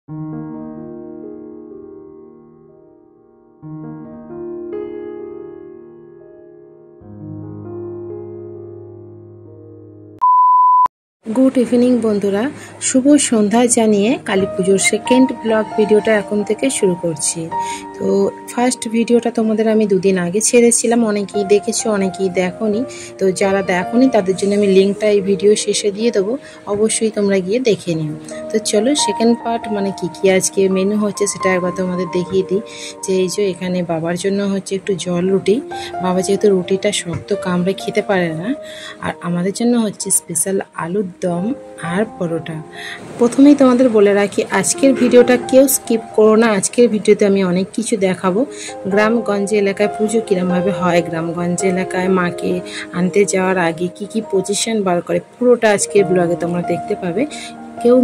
Good evening বন্ধুরা, শুভ সন্ধ্যা জানিয়ে কালী পুজোর সেকেন্ড ব্লগ ভিডিওটা এখন থেকে শুরু করছি। তো ফার্স্ট ভিডিওটা তোমাদের আমি দুদিন আগে ছেড়েছিলাম, অনেকেই দেখেছো অনেকেই দেখোনি। তো যারা দেখোনি তাদের জন্য আমি লিঙ্কটা এই ভিডিও শেষে দিয়ে দেবো, অবশ্যই তোমরা গিয়ে দেখে নিও। তো চলো সেকেন্ড পার্ট মানে কি আজকে মেনু হচ্ছে সেটা একবার তোমাদের দেখিয়ে দিই। যে এই যে এখানে বাবার জন্য হচ্ছে একটু জল রুটি, বাবা যেহেতু রুটিটা শক্ত কামড়ে খেতে পারে না, আর আমাদের জন্য হচ্ছে স্পেশাল আলুর দম আর পরোটা। প্রথমেই তোমাদের বলে রাখি, আজকের ভিডিওটা কেউ স্কিপ করো না। আজকের ভিডিওতে আমি অনেক কিছু দেখাবো। গ্রামগঞ্জে এলাকায় পুজো কীরমভাবে হয়, গ্রামগঞ্জে এলাকায় মাকে আনতে যাওয়ার আগে কি পজিশন বার করে, পুরোটা আজকের ব্লগে তোমরা দেখতে পাবে। কেউ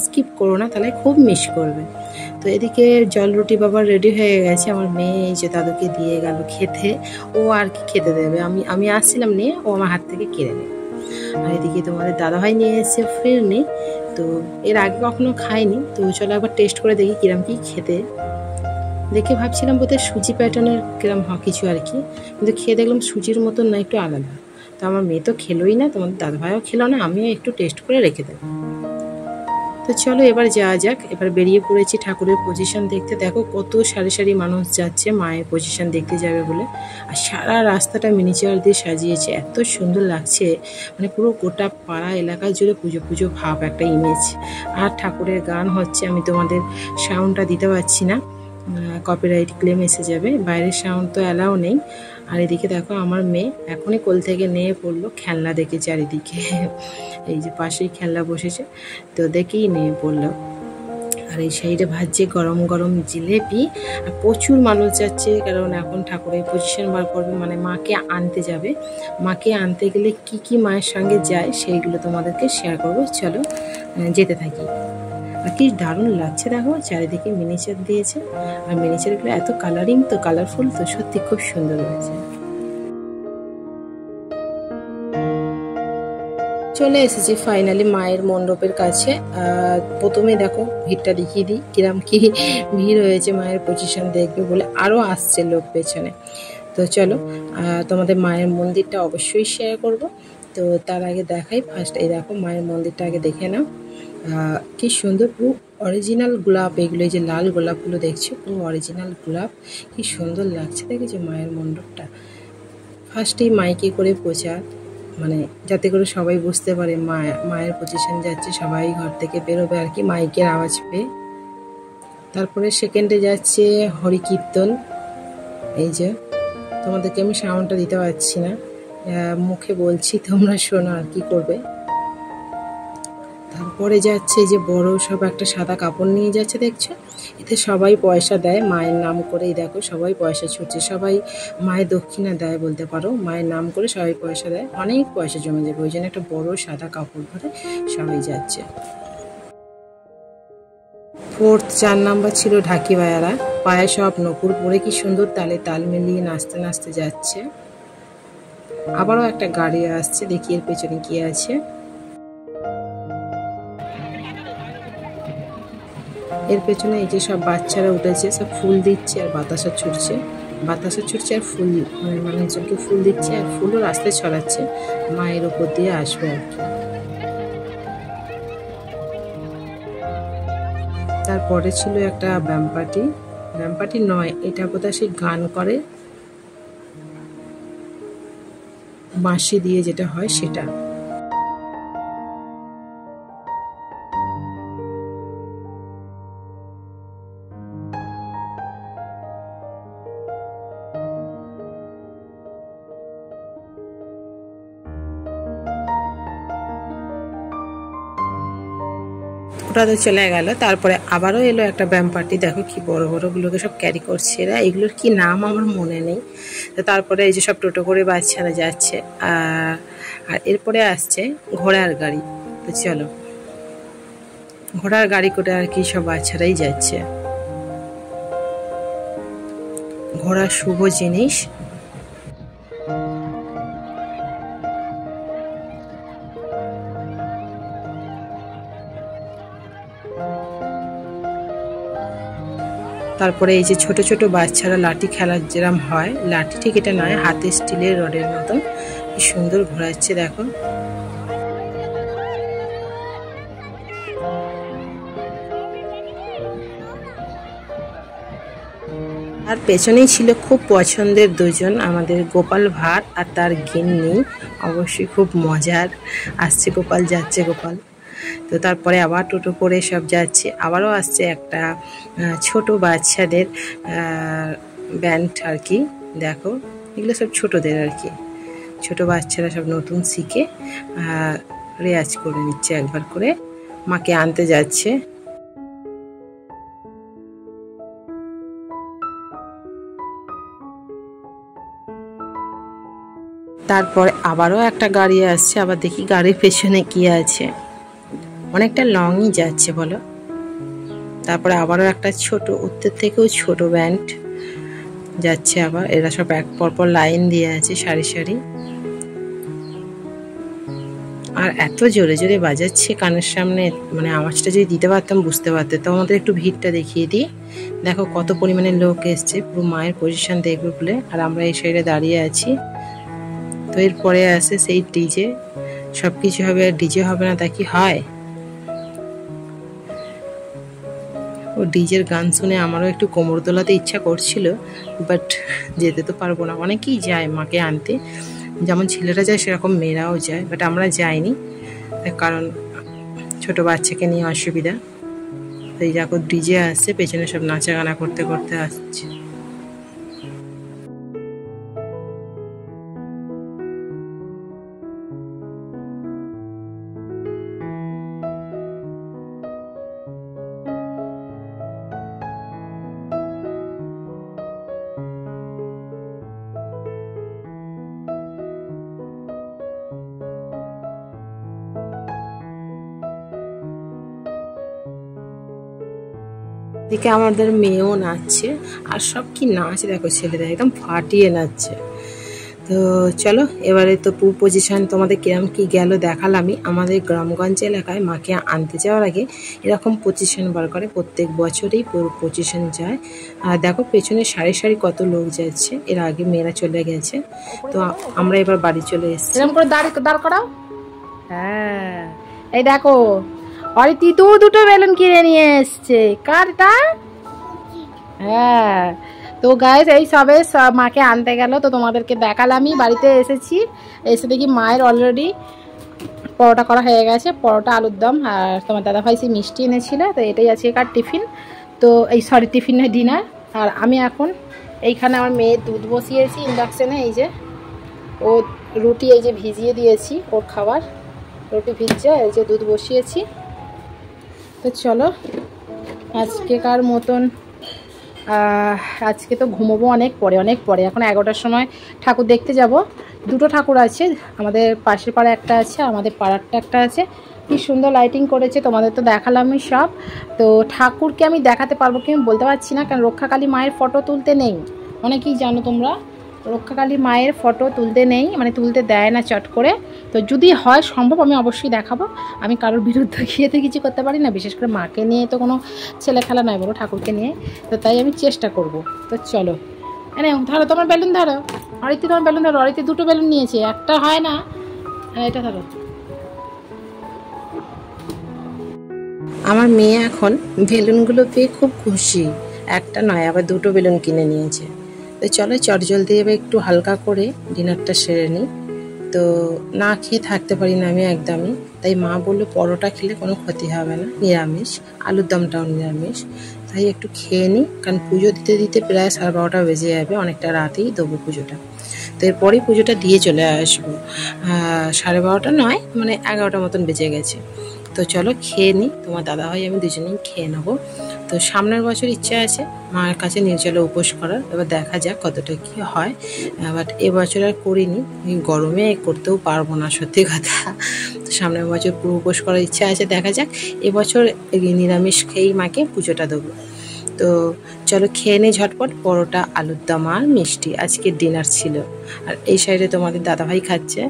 স্কিপ করো না, তাহলে খুব মিস করবে। তো এদিকে জল রুটি বাবার রেডি হয়ে গেছে। আমার মেয়ে এই যে দাদুকে দিয়ে গেল খেতে, ও আর কি খেতে দেবে, আমি আসছিলাম নিয়ে, ও আমার হাত থেকে কেড়ে নেবে। আর এদিকে তোমাদের দাদাভাই নিয়ে এসেছে ফিরনি, তো এর আগে কখনো খাইনি, তো চলো একবার টেস্ট করে দেখি কিরম কি খেতে। দেখে ভাবছিলাম বোধহয় সুজি প্যাটার্নের কিরম হয় কিছু আর কি, কিন্তু খেয়ে দেখলাম সুজির মতন না, একটু আলাদা। তো আমার মেয়ে তো খেলোই না, তোমাদের দাদাভাইও খেলো না, আমিও একটু টেস্ট করে রেখে দেবো। তো চলো এবার যাওয়া যাক। এবার বেরিয়ে পড়েছি ঠাকুরের পজিশন দেখতে। দেখো কত সারি সারি মানুষ যাচ্ছে মায়ের পজিশন দেখতে যাবে বলে। আর সারা রাস্তাটা মিনিচার দিয়ে সাজিয়েছে, এত সুন্দর লাগছে, মানে পুরো গোটা পাড়া এলাকা জুড়ে পুজো পুজো ভাব একটা ইমেজ। আর ঠাকুরের গান হচ্ছে, আমি তোমাদের সাউন্ডটা দিতে পারছি না, কপিরাইট ক্লেম এসে যাবে, বাইরের সাউন্ড তো অ্যালাও নেই। আর এদিকে দেখো আমার মেয়ে এখনই কোল থেকে নিয়ে পড়লো, খেলনা দেখে চারিদিকে, এই যে পাশেই খেলনা বসেছে, তো দেখেই নিয়ে পড়লো। আর এই সাইডে ভাজছে গরম গরম জিলেপি। আর প্রচুর মানুষ যাচ্ছে, কারণ এখন ঠাকুরের পজিশন বার করবে, মানে মাকে আনতে যাবে। মাকে আনতে গেলে কি মায়ের সঙ্গে যায় সেইগুলো তোমাদেরকে শেয়ার করবো। চলো যেতে থাকি। আর কি দারুণ লাগছে, দেখো চারিদিকে মিনিচার দিয়েছে, আর মিনিচারগুলো এত কালারিং, তো কালারফুল, তো সত্যি খুব সুন্দর হয়েছে। চলে এসেছি ফাইনালি মায়ের মণ্ডপের কাছে। প্রথমে দেখো ভিড়টা দেখিয়ে দিই, কিরম কি ভিড় হয়েছে মায়ের পজিশন দেখবে বলে, আরও আসছে লোক পেছনে। তো চলো তোমাদের মায়ের মন্দিরটা অবশ্যই শেয়ার করব। তো তার আগে দেখাই ফার্স্ট, এই দেখো মায়ের মন্দিরটা আগে দেখে নাও। কি সুন্দর, পুরো অরিজিনাল গোলাপ, এগুলো এই যে লাল গোলাপগুলো দেখছো, পুরো অরিজিনাল গোলাপ, কি সুন্দর লাগছে দেখেছো মায়ের মণ্ডপটা। ফার্স্টেই মাইকে করে প্রচার, মানে যাতে করে সবাই বুঝতে পারে মায়ের পজিশন যাচ্ছে, সবাই ঘর থেকে বেরোবে আর কি মাইকের আওয়াজ পেয়ে। তারপরে সেকেন্ডে যাচ্ছে হরি কীর্তন, এই যে তোমাদেরকে আমি সাউন্ডটা দিতে পারছি না, মুখে বলছি, তোমরা শোনো আর কি করবে। তারপরে যাচ্ছে যে বড় সব একটা সাদা কাপড় নিয়ে যাচ্ছে দেখছো, এতে সবাই পয়সা দেয় মায়ের নাম করে। এই দেখো সবাই পয়সা ছুটছে, সবাই মায়ের দক্ষিণা দেয় বলতে পারো, মায়ের নাম করে সবাই পয়সা দেয়, অনেক পয়সা জমে যাবে, ওই জন্য একটা বড় সাদা কাপড় ধরে সবাই যাচ্ছে। 4 নাম্বার ছিল ঢাকি বায়ারা, পায়ে সব নকুর পরে কি সুন্দর তালে তাল মিলিয়ে নাচতে নাচতে যাচ্ছে। আবারও একটা গাড়ি আসছে, দেখি এর পেছনে কি আছে। এর পেছনে এই যে সব বাচ্চারা উঠেছে, সব ফুল দিচ্ছে আর বাতাসা ছুটছে, আর ফুল মানুষজনকে ফুল দিচ্ছে, আর ফুলও রাস্তায় ছড়াচ্ছে, মায়ের ওপর দিয়ে আসবে আর কি। তারপরে ছিল একটা ব্যাম্পাটি নয়, এটা বোধহয় সেই গান করে বাঁশি দিয়ে যেটা হয় সেটা। ওটা তো চলে গেল। তারপরে আবারও এলো একটা ব্যাম পার্টি, দেখো কি বড় বড়গুলোকে সব ক্যারি করছে এরা, এগুলোর কি নাম আমার মনে নেই। তো তারপরে এই যে সব টোটো করে বাচ্চারা যাচ্ছে, আর এরপরে আসছে ঘোড়ার গাড়ি। তো চলো ঘোড়ার গাড়ি করে আর কি সব বাচ্চারাই যাচ্ছে। ঘোড়া শুভ জিনিস। তারপরে এই যে ছোট ছোট বাচ্চারা লাঠি খেলার যেরকম হয়, লাঠি ঠিক এটা নয়, হাতে স্টিলের রডের মতন, কি সুন্দর ঘোরাচ্ছে দেখো। আর পেছনেই ছিল খুব পছন্দের দুজন, আমাদের গোপাল ভাঁড় আর তার গিন্নি। অবশ্যই খুব মজার, আসছে গোপাল যাচ্ছে গোপাল। তো তারপরে আবার টোটো করে সব যাচ্ছে, আবারও আসছে একটা ছোট বাচ্চাদের ব্যান্ড আর কি। দেখো এগুলো সব ছোটদের আর কি, ছোট বাচ্চারা সব নতুন শিখে রেয়াজ করে নিচ্ছে একবার করে, মাকে আনতে যাচ্ছে। তারপরে আবারও একটা গাড়ি আসছে, আবার দেখি গাড়ির পেছনে কি আছে, অনেকটা লংই যাচ্ছে বলো। তারপরে আবারও একটা ছোট, উত্তর থেকেও ছোট ব্যান্ড যাচ্ছে আবার, এরা সব এক পরপর লাইন দিয়ে আছে সারি সারি। আর এত জোরে জোরে বাজাচ্ছে কানের সামনে, মানে আওয়াজটা যদি দিতে পারতাম বুঝতে পারতে। তো আমাদের একটু ভিড়টা দেখিয়ে দিই, দেখো কত পরিমাণে লোক এসছে পুরো মায়ের পজিশন দেখবে বলে, আর আমরা এই সাইডে দাঁড়িয়ে আছি। তো এরপরে আসে সেই ডিজে, সব কিছু হবে, ডিজে হবে না তা কি হয়। ও ডিজের গান শুনে আমারও একটু কোমর দোলাতে ইচ্ছা করছিল, বাট যেতে তো পারবো না। অনেকেই যায় মাকে আনতে, যেমন ছেলেরা যায় সেরকম মেয়েরাও যায়, বাট আমরা যাইনি, কারণ ছোট বাচ্চাকে নিয়ে অসুবিধা। তো এই দেখো ডিজে আসছে, পেছনে সব নাচা গানা করতে করতে আসছে। এদিকে আমাদের মেয়েও নাচছে, আর সব কি নাচ দেখো, ছেলেরা একদম ফাটিয়ে নাচছে। তো চলো এবারে তো পজিশন তোমাদের কিরম কি গেল দেখালামই। আমাদের গ্রামগঞ্জ এলাকায় মাকে আনতে যাওয়ার আগে এরকম পজিশন বার করে, প্রত্যেক বছরই পজিশন যায়। আর দেখো পেছনে সারি সারি কত লোক যাচ্ছে, এর আগে মেয়েরা চলে গেছে। তো আমরা এবার বাড়ি চলে এসেছি। এরকম করে দাঁড় করাও। হ্যাঁ এই দেখো অরিতি দুটো বেলুন কিনে নিয়ে এসছে, কারটা? হ্যাঁ। তো গাইস এই সবে মাকে আনতে গেল, তো তোমাদেরকে দেখালামই। বাড়িতে এসেছি, এসে দেখি মায়ের অলরেডি পরোটা করা হয়ে গেছে, পরোটা আলুর দম, আর তোমার দাদাভাই সেই মিষ্টি এনেছিল। তো এটাই আছে কার টিফিন, তো এই সরি টিফিনের ডিনার। আর আমি এখন এইখানে আমার মেয়ের দুধ বসিয়েছি ইন্ডাকশানে, এই যে ও রুটি এই যে ভিজিয়ে দিয়েছি, ওর খাবার রুটি ভিজছে, এই যে দুধ বসিয়েছি। তো চলো আজকেকার মতন আজকে তো ঘুমোবো অনেক পরে, এখন 11টার সময় ঠাকুর দেখতে যাব। দুটো ঠাকুর আছে, আমাদের পাশের পাড়া একটা আছে, আমাদের পাড়ারটা একটা আছে। কি সুন্দর লাইটিং করেছে, তোমাদের তো দেখালামই সব। তো ঠাকুরকে আমি দেখাতে পারবো কি আমি বলতে পারছি না, কারণ রক্ষাকালী মায়ের ফটো তুলতে নেই, অনেকেই জানো তোমরা, রক্ষাকালী মায়ের ফটো তুলতে নেই, মানে তুলতে দেয় না চট করে। তো যদি হয় সম্ভব আমি অবশ্যই দেখাবো, আমি কারোর বিরুদ্ধে গিয়ে তো কিছু করতে পারি না, বিশেষ করে মাকে নিয়ে তো কোনো ছেলে খেলা নয় বলো, ঠাকুরকে নিয়ে। তো তাই আমি চেষ্টা করব। তো চলো এনে ধরো তোমার বেলুন ধরো, অরিতি তোমার বেলুন ধরো, অরিতি দুটো বেলুন নিয়েছে, একটা হয় না, এটা ধরো। আমার মেয়ে এখন বেলুনগুলো পেয়ে খুব খুশি, একটা নয় আবার দুটো বেলুন কিনে নিয়েছে। তো চলো চটজলদি এবার একটু হালকা করে ডিনারটা সেরে নিই। তো না খেয়ে থাকতে পারি না আমি একদমই, তাই মা বললো পরোটা খেলে কোনো ক্ষতি হবে না, নিরামিষ, আলুর দমটাও নিরামিষ, তাই একটু খেয়ে নিই, কারণ পুজো দিতে দিতে প্রায় 12:30 বেজে যাবে, অনেকটা রাতেই দেবো পুজোটা। তো এরপরেই পুজোটা দিয়ে চলে আসবো, 12:30 নয় মানে 11টা মতন বেজে গেছে। তো চলো খেয়ে নিই, তোমার দাদাভাই আমি দুজনেই খেয়ে নেবো। তো সামনের বছর ইচ্ছা আছে মায়ের কাছে নির্জলা উপোস করার, এবার দেখা যাক কতটা কি হয়। বাট এবছর আর করিনি, এই গরমে করতেও পারবো না সত্যি কথা। তো সামনের বছর পুরো উপোস করার ইচ্ছা আছে, দেখা যাক। এবছর নিরামিষ খেয়েই মাকে পুজোটা দেবো। তো চলো খেয়ে নিই ঝটপট, পরোটা আলুর দম আর মিষ্টি আজকের ডিনার ছিল। আর এই সাইডে তোমাদের দাদাভাই খাচ্ছে।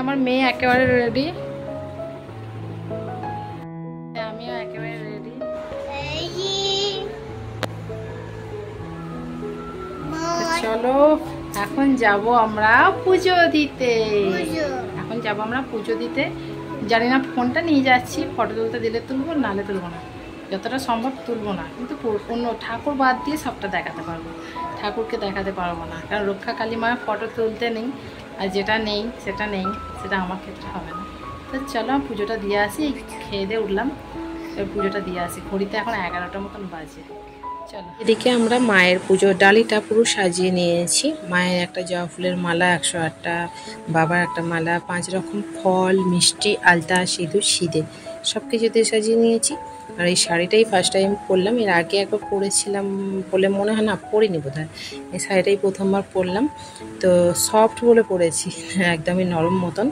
আমার মেয়ে একেবারে রেডি, আমিও একেবারে রেডি। চলো এখন যাব আমরা পুজো দিতে। জানি না ফোনটা নিয়ে যাচ্ছি, ফটো তুলতে দিলে তুলবো, নালে তুলবো না, যতটা সম্ভব তুলবো না, কিন্তু অন্য ঠাকুর বাদ দিয়ে সবটা দেখাতে পারবো। ঠাকুরকে দেখাতে পারবো না, কারণ রক্ষা কালী মায়ের ফটো তুলতে নেই, আর যেটা নেই সেটা আমার ক্ষেত্রে হবে না। তো চলো পুজোটা দিয়ে আসি, খেয়ে দিয়ে উঠলাম, পুজোটা দিয়ে আসি। ঘড়িতে এখন 11টার মতন বাজে। চলো, এদিকে আমরা মায়ের পুজোর ডালিটা পুরো সাজিয়ে নিয়েছি। মায়ের একটা জবা ফুলের মালা 108টা, বাবার একটা মালা, 5 রকম ফল, মিষ্টি, আলতা, সিঁদুর, সিঁদে সব কিছু দিয়ে সাজিয়ে নিয়েছি। আর এই শাড়িটাই ফার্স্ট টাইম পরলাম, এর আগে একবার পরেছিলাম বলে মনে হয়, না পরিনি বোধহয়। এই শাড়িটাই প্রথমবার পরলাম, তো সফট বলে পরেছি, একদমই নরম মতন।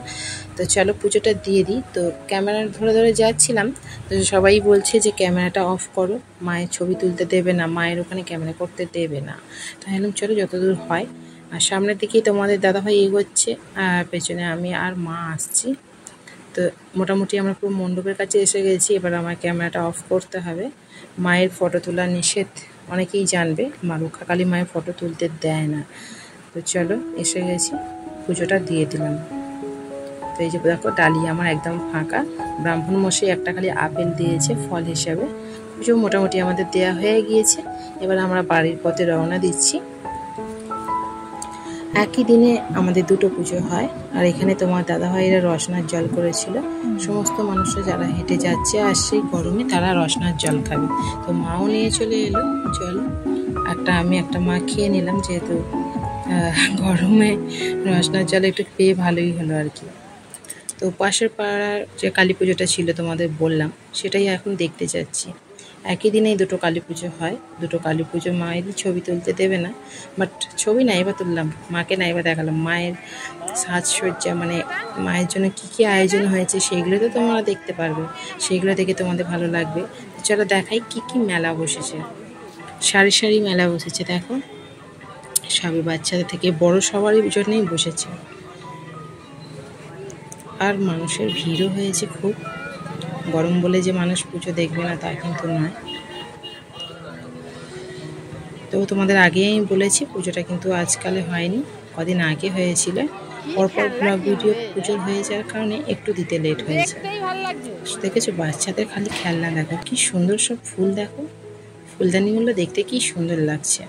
তো চলো পুজোটা দিয়ে দিই। তো ক্যামেরা ধরে ধরে যাচ্ছিলাম, তো সবাই বলছে যে ক্যামেরাটা অফ করো, মায়ের ছবি তুলতে দেবে না, মায়ের ওখানে ক্যামেরা করতে দেবে না। তো ভাবলাম চলো যতদূর হয়। আর সামনের দিকেই তোমাদের দাদাভাই এগোচ্ছে, আর পেছনে আমি আর মা আসছি। তো মোটামুটি আমরা পুরো মণ্ডপের কাছে এসে গেছি। এবার আমার ক্যামেরাটা অফ করতে হবে। মায়ের ফটো তোলা নিষেধ, অনেকেই জানবে, মা রক্ষা কালী মায়ের ফটো তুলতে দেয় না। তো চলো এসে গেছি, পুজোটা দিয়ে দিলাম। তো এই যে দেখো ডালি আমার একদম ফাঁকা, ব্রাহ্মণ মশাই একটা খালি আপেল দিয়েছে ফল হিসাবে। পুজো মোটামুটি আমাদের দেয়া হয়ে গিয়েছে। এবার আমরা বাড়ির পথে রওনা দিচ্ছি। একই দিনে আমাদের দুটো পুজো হয়। আর এখানে তোমার দাদাভাইরা রসনার জল করেছিল। সমস্ত মানুষরা যারা হেঁটে যাচ্ছে আর সেই গরমে তারা রসনার জল খাবে, তো মাও নিয়ে চলে এলো জল। আমি একটা মা খেয়ে নিলাম, যেহেতু গরমে রসনার জল একটু পেয়ে ভালোই হলো আর কি। তো পাশের পাড়ার যে কালী পুজোটা ছিল তোমাদের বললাম, সেটাই এখন দেখতে যাচ্ছি। একই দিনেই দুটো কালী পুজো হয়। দুটো কালী পুজো মায়েরই ছবি তুলতে দেবে না, বাট ছবি নাইবা তুললাম, মাকে নাইবা দেখালাম। মায়ের সাজসজ্জা, মানে মায়ের জন্য কী কী আয়োজন হয়েছে সেগুলো তো তোমরা দেখতে পারবে, সেগুলো দেখে তোমাদের ভালো লাগবে। চলো দেখাই কী কী মেলা বসেছে। সারি সারি মেলা বসেছে, দেখো সবই বাচ্চাদের থেকে বড় সবারই জন্যই বসেছে। আর মানুষের ভিড়ও হয়েছে খুব। গরম বলে যে মানুষ পুজো দেখবে না তা কিন্তু নয়। তো তোমাদের আগেই আমি বলেছি পুজোটা কিন্তু আজকালে হয়নি, কদিন আগে হয়েছিল। পরপর ব্লগ ভিডিও পুজোর হয়ে যাওয়ার কারণে একটু দিতে লেট হয়েছে। দেখেছো বাচ্চাদের খালি খেলনা, দেখো কি সুন্দর সব ফুল, দেখো ফুলদানিগুলো দেখতে কি সুন্দর লাগছে।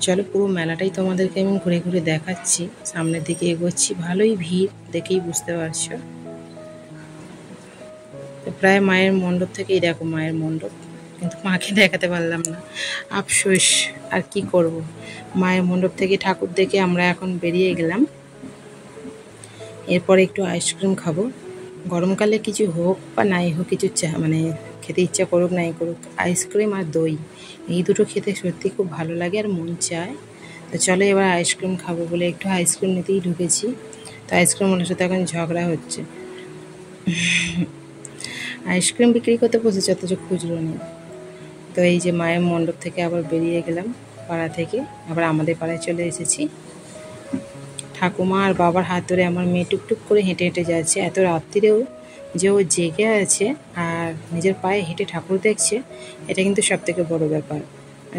চলো পুরো মেলাটাই তোমাদেরকে আমি ঘুরে ঘুরে দেখাচ্ছি। সামনের দিকে এগোচ্ছি, ভালোই ভিড় দেখেই বুঝতে পারছো। তো প্রায় মায়ের মণ্ডপ থেকেই দেখো মায়ের মণ্ডপ, কিন্তু মাকে দেখাতে পারলাম না, আফসোস। আর কি করব, মায়ের মণ্ডপ থেকে ঠাকুর দেখে আমরা এখন বেরিয়ে গেলাম। এরপর একটু আইসক্রিম খাবো। গরমকালে কিছু হোক বা নাই হোক, কিছু মানে খেতে ইচ্ছা করুক নাই করুক, আইসক্রিম আর দই এই দুটো খেতে সত্যি খুব ভালো লাগে আর মন চায়। তো চলো এবার আইসক্রিম খাবো বলে একটু আইসক্রিম নিতেই ঢুকেছি। তো আইসক্রিম ওনার সাথে এখন ঝগড়া হচ্ছে, আইসক্রিম বিক্রি করতে বসেছে অথচ খুচরো নেই। তো এই যে মায়ের মণ্ডপ থেকে আবার বেরিয়ে গেলাম, পাড়া থেকে আবার আমাদের পাড়ায় চলে এসেছি। ঠাকুমা আর বাবার হাত ধরে আমার মেয়ে টুকটুক করে হেঁটে হেঁটে যাচ্ছে। এত রাত্রিরেও যে ও জেগে আছে আর নিজের পায়ে হেঁটে ঠাকুর দেখছে, এটা কিন্তু সবথেকে বড় ব্যাপার।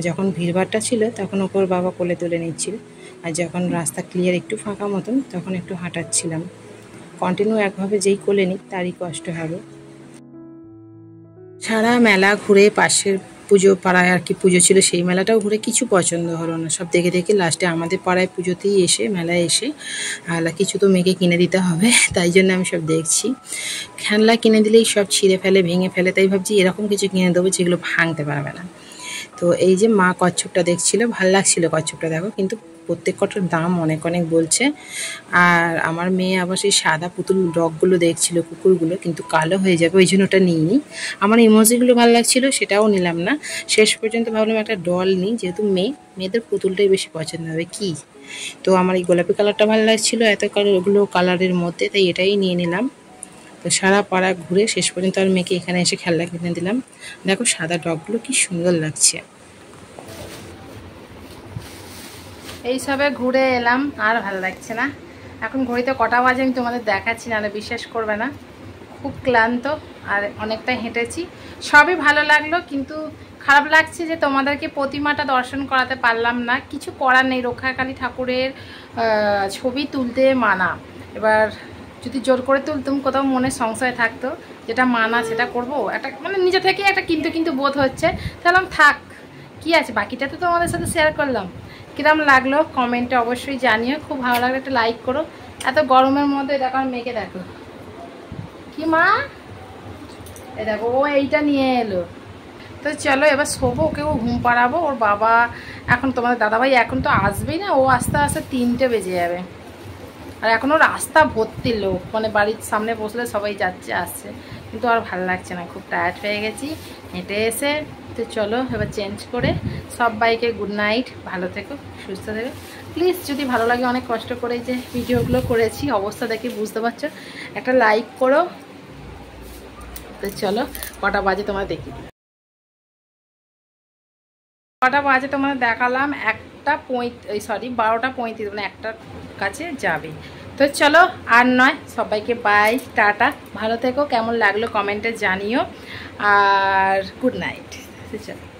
যখন ভিড়ভাড়টা ছিল তখন ওকে ওর বাবা কোলে তুলে নিচ্ছিল, আর যখন রাস্তা ক্লিয়ার একটু ফাঁকা মতন তখন একটু হাঁটাচ্ছিলাম। কন্টিনিউ একভাবে যেই কোলে নিই তারই কষ্ট হবে। সারা মেলা ঘুরে, পাশের পুজো পাড়ায় আর কি পুজো ছিল সেই মেলাটাও ঘুরে কিছু পছন্দ হলো না। সব দেখে দেখে লাস্টে আমাদের পাড়ায় পুজোতেই এসে মেলায় এসে কিছু তো মেয়েকে কিনে দিতে হবে, তাই জন্য আমি সব দেখছি। খেলনা কিনে দিলেই সব ছিঁড়ে ফেলে ভেঙে ফেলে, তাই ভাবছি এরকম কিছু কিনে দেবো যেগুলো ভাঙতে পারবে না। তো এই যে মা কচ্ছপটা দেখছিল, ভাল লাগছিল কচ্ছপটা, দেখো কিন্তু প্রত্যেক কটার দাম অনেক অনেক বলছে। আর আমার মেয়ে আবার সেই সাদা পুতুল ডগগুলো দেখছিল, কুকুরগুলো, কিন্তু কালো হয়ে যাবে ওই জন্য ওটা নিইনি। আমার ইমোজিগুলো ভালো লাগছিলো, সেটাও নিলাম না। শেষ পর্যন্ত ভাবলাম একটা ডল নিই, যেহেতু মেয়েদের পুতুলটাই বেশি পছন্দ হবে কি। তো আমার এই গোলাপি কালারটা ভালো লাগছিলো এত ওগুলো কালারের মধ্যে, তাই এটাই নিয়ে নিলাম। তো সারা পাড়া ঘুরে শেষ পর্যন্ত আর মেয়েকে এখানে এসে খেলনা কিনে দিলাম। দেখো সাদা ডগগুলো কি সুন্দর লাগছে। এইসবে ঘুরে এলাম, আর ভালো লাগছে না। এখন ঘড়িতে কটা বাজে আমি তোমাদের দেখাচ্ছি না, বিশ্বাস করবে না। খুব ক্লান্ত আর অনেকটা হেঁটেছি, সবই ভালো লাগলো, কিন্তু খারাপ লাগছে যে তোমাদেরকে প্রতিমাটা দর্শন করাতে পারলাম না। কিছু করার নেই, রক্ষাকালী ঠাকুরের ছবি তুলতে মানা। এবার যদি জোর করে তুলতুম কোথাও মনে সংশয় থাকতো, যেটা মানা সেটা করবো, একটা মানে নিজে থেকেই একটা কিন্তু কিন্তু বোধ হচ্ছে। তাহলে থাক, কি আছে, বাকিটা তো তোমাদের সাথে শেয়ার করলাম। কিরম লাগলো কমেন্টে অবশ্যই জানিও। খুব ভালো লাগলে একটা লাইক করো। এত গরমের মধ্যে দেখো আর মেয়েকে দেখো কি মা, এই দেখো ও এইটা নিয়ে এলো। তো চলো এবার শোবো, ওকেও ঘুম পাড়াবো। ওর বাবা এখন, তোমাদের দাদাভাই এখন তো আসবেই না, ও আস্তে আস্তে 3টে বেজে যাবে। আর এখনও রাস্তা ভর্তি লোক, মানে বাড়ির সামনে বসলে সবাই যাচ্ছে আসছে, কিন্তু আর ভালো লাগছে না, খুব টায়ার্ড হয়ে গেছি হেঁটে এসে। তো চলো এবার চেঞ্জ করে সবাইকে গুড নাইট, ভালো থেকো, সুস্থ থেকো। প্লিজ যদি ভালো লাগে, অনেক কষ্ট করে যে ভিডিওগুলো করেছি, অবস্থা দেখে বুঝতে পারছো, একটা লাইক করো। তো চলো কটা বাজে তোমার দেখি, কটা বাজে তোমার দেখালাম, 12:35, মানে 1টার কাছে যাবে। তো চলো আর নয়, সবাইকে বাই, টাটা, ভালো থেকো। কেমন লাগলো কমেন্টে জানিও, আর গুড নাইট। চলো।